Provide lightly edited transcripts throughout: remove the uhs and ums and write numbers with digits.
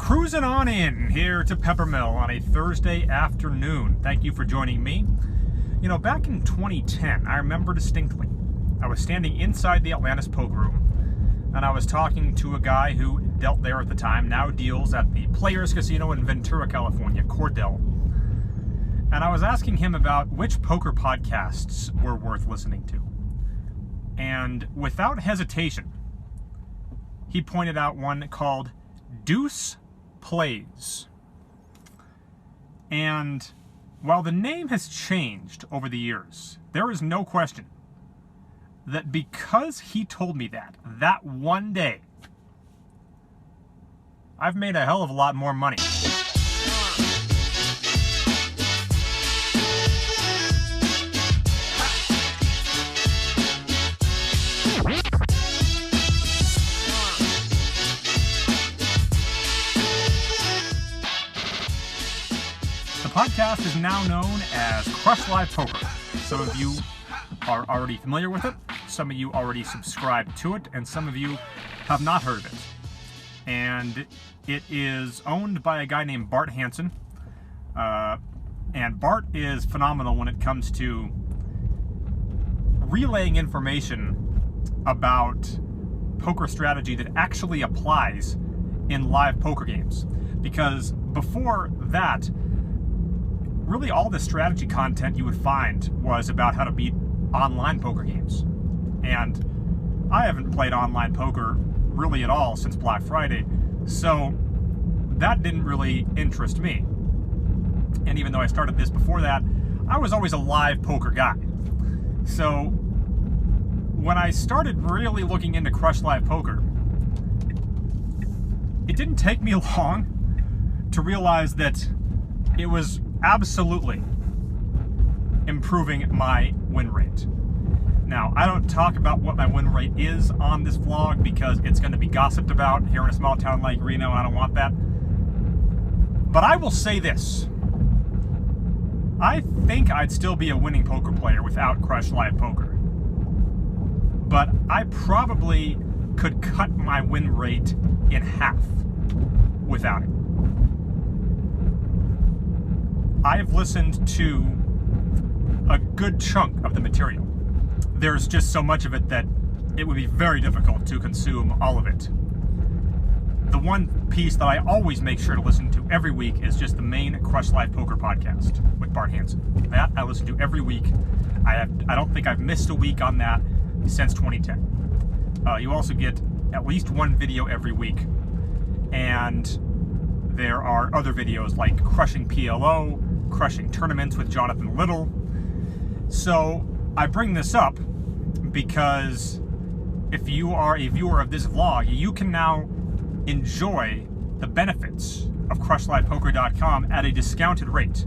Cruising on in here to Peppermill on a Thursday afternoon. Thank you for joining me. You know, back in 2010, I remember distinctly, I was standing inside the Atlantis Poker Room, and I was talking to a guy who dealt there at the time, now deals at the Players Casino in Ventura, California, Cordell. And I was asking him about which poker podcasts were worth listening to. And without hesitation, he pointed out one called Deuce Plays. And while the name has changed over the years, there is no question that because he told me that one day, I've made a hell of a lot more money. The podcast is now known as Crush Live Poker. Some of you are already familiar with it, some of you already subscribe to it, and some of you have not heard of it. And it is owned by a guy named Bart Hansen. And Bart is phenomenal when it comes to relaying information about poker strategy that actually applies in live poker games. Because before that, really all the strategy content you would find was about how to beat online poker games. And I haven't played online poker really at all since Black Friday, so that didn't really interest me. And even though I started this before that, I was always a live poker guy. So when I started really looking into Crush Live Poker, it didn't take me long to realize that it was absolutely improving my win rate. Now, I don't talk about what my win rate is on this vlog because it's going to be gossiped about here in a small town like Reno, and I don't want that. But I will say this. I think I'd still be a winning poker player without Crush Live Poker. But I probably could cut my win rate in half without it. I've listened to a good chunk of the material. There's just so much of it that it would be very difficult to consume all of it. The one piece that I always make sure to listen to every week is just the main Crush Live Poker podcast with Bart Hansen. That I listen to every week. I don't think I've missed a week on that since 2010. You also get at least one video every week, and there are other videos like Crushing PLO, Crushing Tournaments with Jonathan Little. So I bring this up because if you are a viewer of this vlog, you can now enjoy the benefits of CrushLivePoker.com at a discounted rate.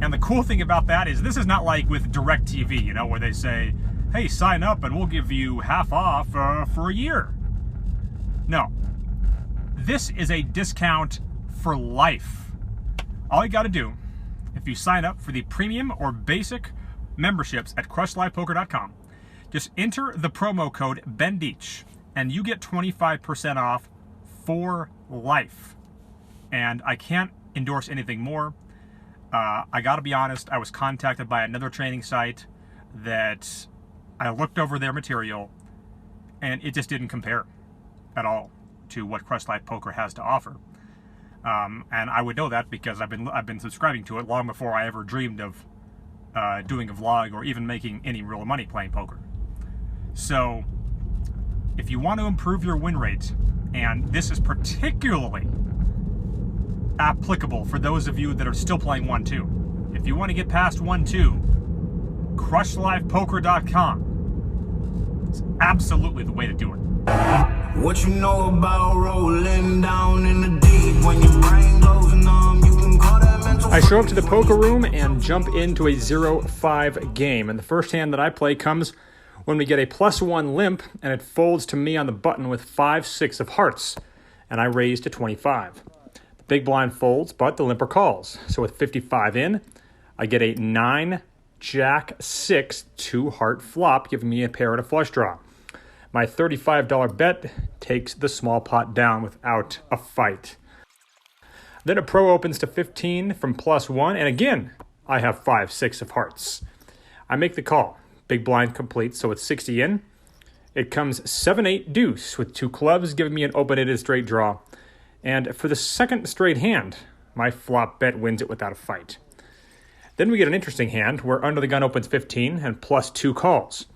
And the cool thing about that is this is not like with DirecTV, you know, where they say, hey, sign up and we'll give you half off for a year. No. This is a discount for life. All you got to do, if you sign up for the premium or basic memberships at CrushLivePoker.com, just enter the promo code BENDEACH and you get 25% off for life. And I can't endorse anything more. I got to be honest, I was contacted by another training site that I looked over their material and it just didn't compare at all to what Crush Live Poker has to offer. And I would know that because I've been subscribing to it long before I ever dreamed of doing a vlog or even making any real money playing poker. So if you want to improve your win rate, and this is particularly applicable for those of you that are still playing 1-2. If you want to get past 1-2, CrushLivePoker.com is absolutely the way to do it. What you know about rolling down in the deep when your brain goes numb, you can call that mental. I show up to the poker room and jump into a 0-5 game, and the first hand that I play comes when we get a +1 limp, and it folds to me on the button with 5-6 of hearts, and I raise to 25. The big blind folds, but the limper calls. So with 55 in, I get a 9-Jack-6 2-heart flop, giving me a pair and a flush draw. My $35 bet takes the small pot down without a fight. Then a pro opens to 15 from +1, and again, I have 5-6 of hearts. I make the call. Big blind complete, so it's 60 in. It comes 7-8 deuce with 2 clubs, giving me an open-ended straight draw. And for the second straight hand, my flop bet wins it without a fight. Then we get an interesting hand where under the gun opens 15 and +2 calls.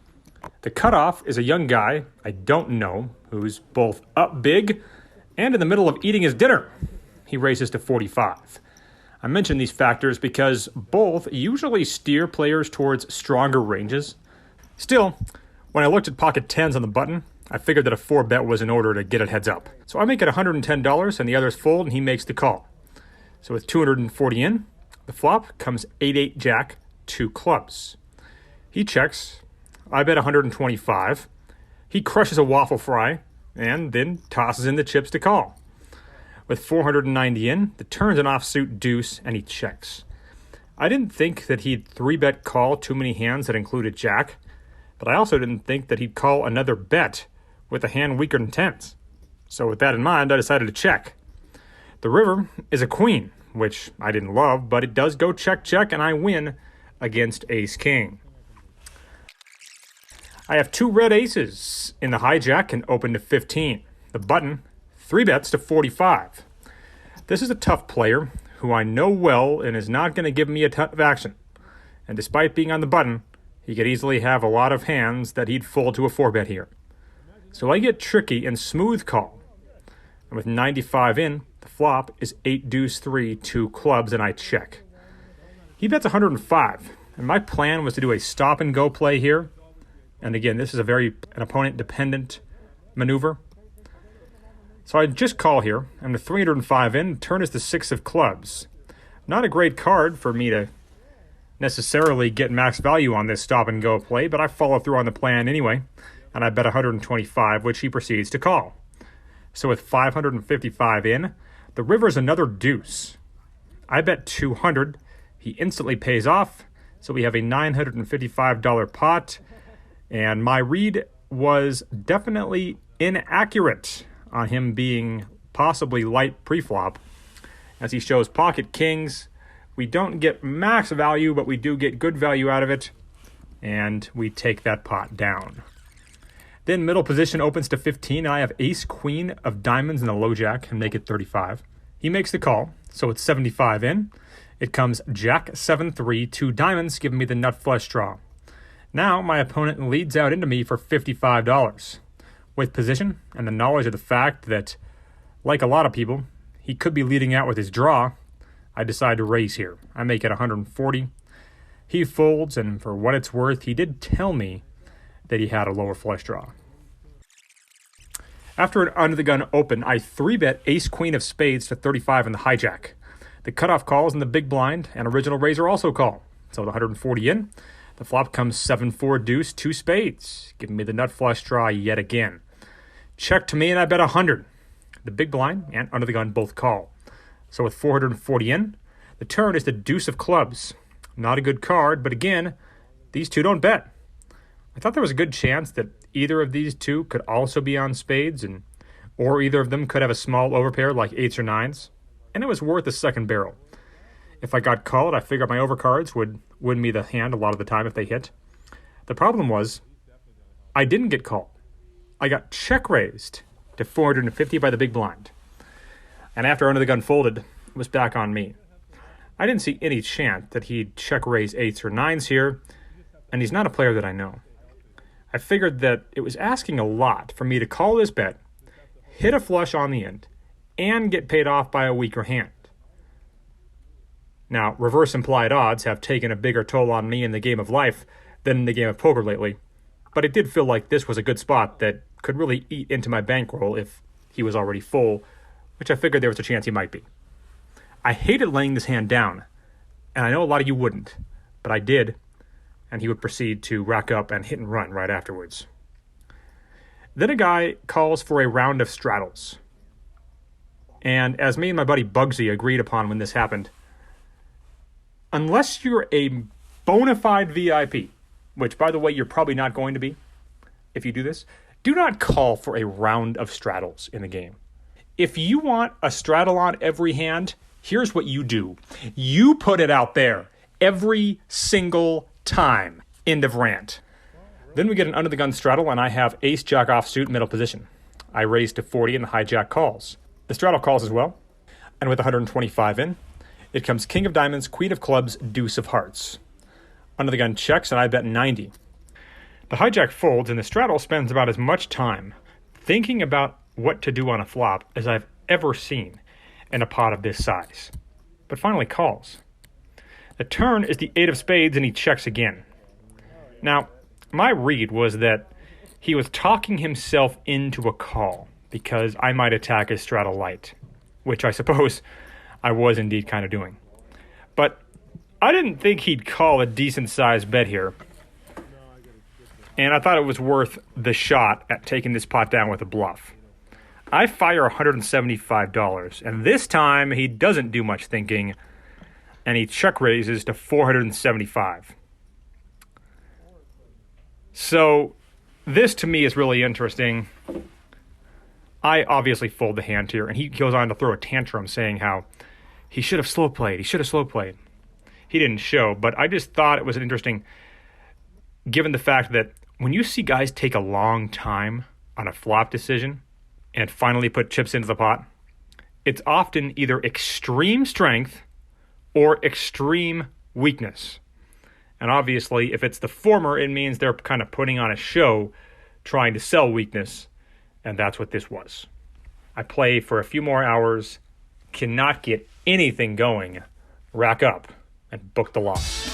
The cutoff is a young guy I don't know who's both up big and in the middle of eating his dinner. He raises to 45. I mention these factors because both usually steer players towards stronger ranges. Still, when I looked at pocket 10s on the button, I figured that a 4-bet was in order to get it heads up. So I make it $110 and the others fold and he makes the call. So with 240 in, the flop comes 8-8 jack, 2 clubs. He checks. I bet 125. He crushes a waffle fry and then tosses in the chips to call. With 490 in, the turn's an offsuit deuce and he checks. I didn't think that he'd 3-bet call too many hands that included jack, but I also didn't think that he'd call another bet with a hand weaker than 10s. So with that in mind, I decided to check. The river is a queen, which I didn't love, but it does go check, and I win against ace-king. I have 2 red aces in the hijack and open to 15. The button, 3 bets to 45. This is a tough player who I know well and is not going to give me a ton of action. And despite being on the button, he could easily have a lot of hands that he'd fold to a 4-bet here. So I get tricky and smooth call. And with 95 in, the flop is 8 deuce 3, 2 clubs, and I check. He bets 105, and my plan was to do a stop and go play here. And again, this is an opponent dependent maneuver. So I just call here. I'm to 305 in, turn is the 6 of clubs. Not a great card for me to necessarily get max value on this stop and go play, but I follow through on the plan anyway, and I bet 125, which he proceeds to call. So with 555 in, the river's another deuce. I bet 200. He instantly pays off, so we have a $955 pot, and my read was definitely inaccurate on him being possibly light preflop. As he shows pocket kings, we don't get max value, but we do get good value out of it, and we take that pot down. Then middle position opens to 15, and I have ace-queen of diamonds in the low jack and make it 35. He makes the call, so it's 75 in. It comes jack 7-3, 2 diamonds, giving me the nut flush draw. Now my opponent leads out into me for $55. With position and the knowledge of the fact that, like a lot of people, he could be leading out with his draw, I decide to raise here. I make it 140. He folds, and for what it's worth, he did tell me that he had a lower flush draw. After an under-the-gun open, I 3-bet ace-queen of spades to 35 in the hijack. The cutoff calls in the big blind, and original raiser also call. So the 140 in. The flop comes 7-4 deuce, 2 spades, giving me the nut flush draw yet again. Check to me, and I bet 100. The big blind and under-the-gun both call. So with 440 in, the turn is the deuce of clubs. Not a good card, but again, these two don't bet. I thought there was a good chance that either of these two could also be on spades, or either of them could have a small overpair like 8s or 9s, and it was worth a second barrel. If I got called, I figured my overcards would win me the hand a lot of the time if they hit. The problem was, I didn't get called. I got check raised to 450 by the big blind. And after under the gun folded, it was back on me. I didn't see any chance that he'd check raise 8s or 9s here, and he's not a player that I know. I figured that it was asking a lot for me to call this bet, hit a flush on the end, and get paid off by a weaker hand. Now, reverse implied odds have taken a bigger toll on me in the game of life than in the game of poker lately, but it did feel like this was a good spot that could really eat into my bankroll if he was already full, which I figured there was a chance he might be. I hated laying this hand down, and I know a lot of you wouldn't, but I did, and he would proceed to rack up and hit and run right afterwards. Then a guy calls for a round of straddles. And as me and my buddy Bugsy agreed upon when this happened, unless you're a bona fide VIP, which, by the way, you're probably not going to be if you do this, do not call for a round of straddles in the game. If you want a straddle on every hand, Here's what you do. You put it out there every single time. End of rant. Then we get an under the gun straddle, and I have ace jack offsuit middle position. I raise to 40 and the hijack calls. The straddle calls as well. And with 125 in, it comes king of diamonds, queen of clubs, deuce of hearts. Under the gun checks, and I bet 90. The hijack folds, and the straddle spends about as much time thinking about what to do on a flop as I've ever seen in a pot of this size. But finally calls. The turn is the 8 of spades, and he checks again. Now, my read was that he was talking himself into a call because I might attack his straddle light, which I suppose I was indeed kind of doing. But I didn't think he'd call a decent-sized bet here, and I thought it was worth the shot at taking this pot down with a bluff. I fire $175, and this time he doesn't do much thinking, and he check raises to $475. So this to me is really interesting. I obviously fold the hand here, and he goes on to throw a tantrum saying how he should have slow played. He didn't show, but I just thought it was interesting given the fact that when you see guys take a long time on a flop decision and finally put chips into the pot, it's often either extreme strength or extreme weakness. And obviously, if it's the former, it means they're kind of putting on a show trying to sell weakness, and that's what this was. I play for a few more hours, cannot get anything going, rack up, and book the loss.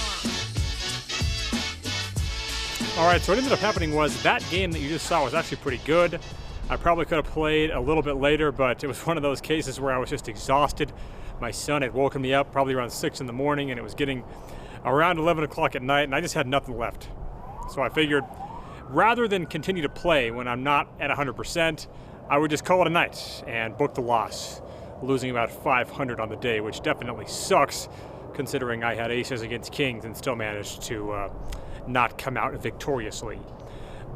All right, so what ended up happening was that game that you just saw was actually pretty good. I probably could have played a little bit later, but it was one of those cases where I was just exhausted. My son had woken me up probably around 6 in the morning, and it was getting around 11 o'clock at night, and I just had nothing left. So I figured rather than continue to play when I'm not at 100%, I would just call it a night and book the loss, losing about 500 on the day, which definitely sucks considering I had aces against kings and still managed to not come out victoriously.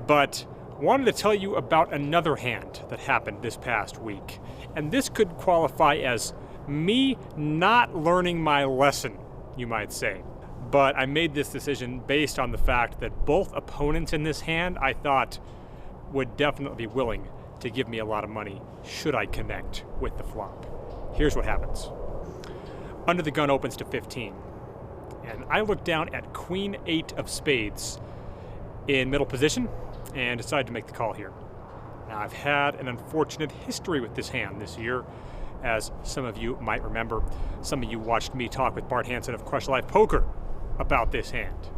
But wanted to tell you about another hand that happened this past week. And this could qualify as me not learning my lesson, you might say. But I made this decision based on the fact that both opponents in this hand I thought would definitely be willing to give me a lot of money should I connect with the flop. Here's what happens. Under the gun opens to 15. And I look down at Queen 8 of spades in middle position and decide to make the call here. Now, I've had an unfortunate history with this hand this year, as some of you might remember. Some of you watched me talk with Bart Hansen of Crush Life Poker about this hand.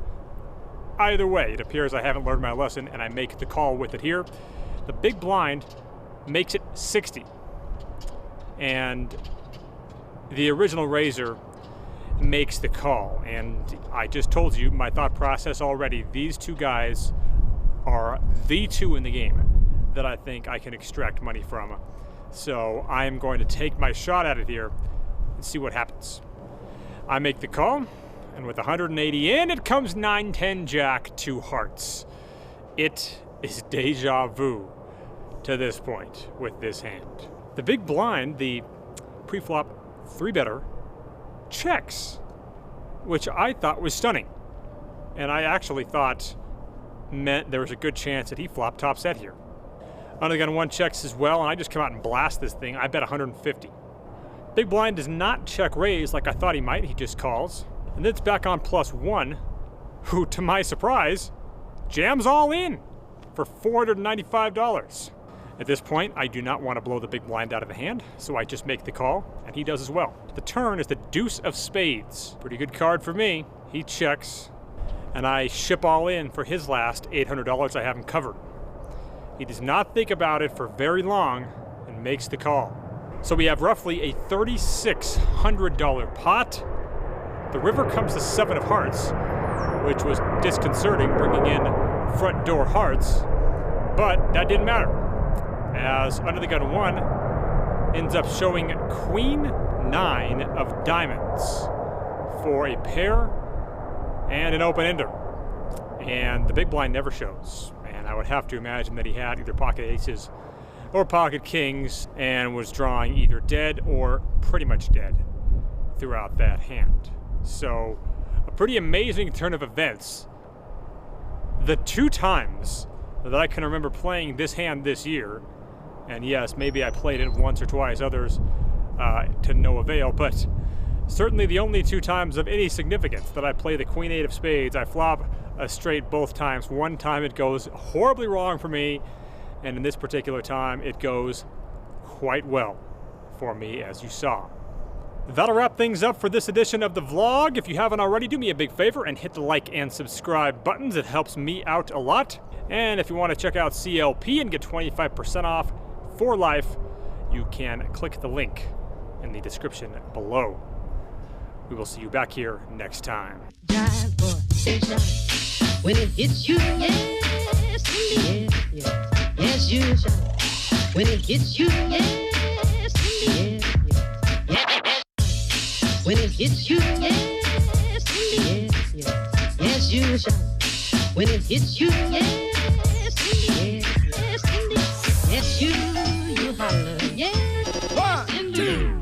Either way, it appears I haven't learned my lesson, and I make the call with it here. The big blind makes it 60. And the original raiser makes the call. And I just told you my thought process already. These two guys are the two in the game that I think I can extract money from. So I'm going to take my shot at it here and see what happens. I make the call, and with 180 in, it comes 9-10 jack, 2 hearts. It is deja vu to this point with this hand. The big blind, the pre-flop 3-better, checks, which I thought was stunning. And I actually thought meant there was a good chance that he flopped top set here. Under the gun 1 checks as well, and I just come out and blast this thing. I bet 150. Big blind does not check raise like I thought he might. He just calls. And then it's back on +1, who, to my surprise, jams all in for $495. At this point, I do not want to blow the big blind out of the hand, so I just make the call, and he does as well. The turn is the deuce of spades. Pretty good card for me. He checks, and I ship all in for his last $800 I have him covered. He does not think about it for very long and makes the call. So we have roughly a $3,600 pot. The river comes to 7 of hearts, which was disconcerting, bringing in front door hearts, but that didn't matter, as under the gun 1 ends up showing Queen 9 of diamonds for a pair and an open-ender. And the big blind never shows. And I would have to imagine that he had either pocket aces or pocket kings and was drawing either dead or pretty much dead. throughout that hand. So, a pretty amazing turn of events. The 2 times that I can remember playing this hand this year, and yes, maybe I played it once or twice, others to no avail, but certainly the only 2 times of any significance that I play the Queen 8 of spades. I flop a straight both times. One time it goes horribly wrong for me, and in this particular time it goes quite well for me, as you saw. That'll wrap things up for this edition of the vlog. If you haven't already, do me a big favor and hit the like and subscribe buttons. It helps me out a lot. And if you want to check out CLP and get 25% off for life, you can click the link in the description below. We will see you back here next time. Jive boy, say shout. When it hits you, yes, indeed. Yes, yes, you shout. When it hits you, yes, indeed. Yes, yes. When it hits you, yes, indeed. Yes, yes, you shout. When it hits you, yes, indeed. Yes, indeed. Yes, you holler. Yes, 1, 2.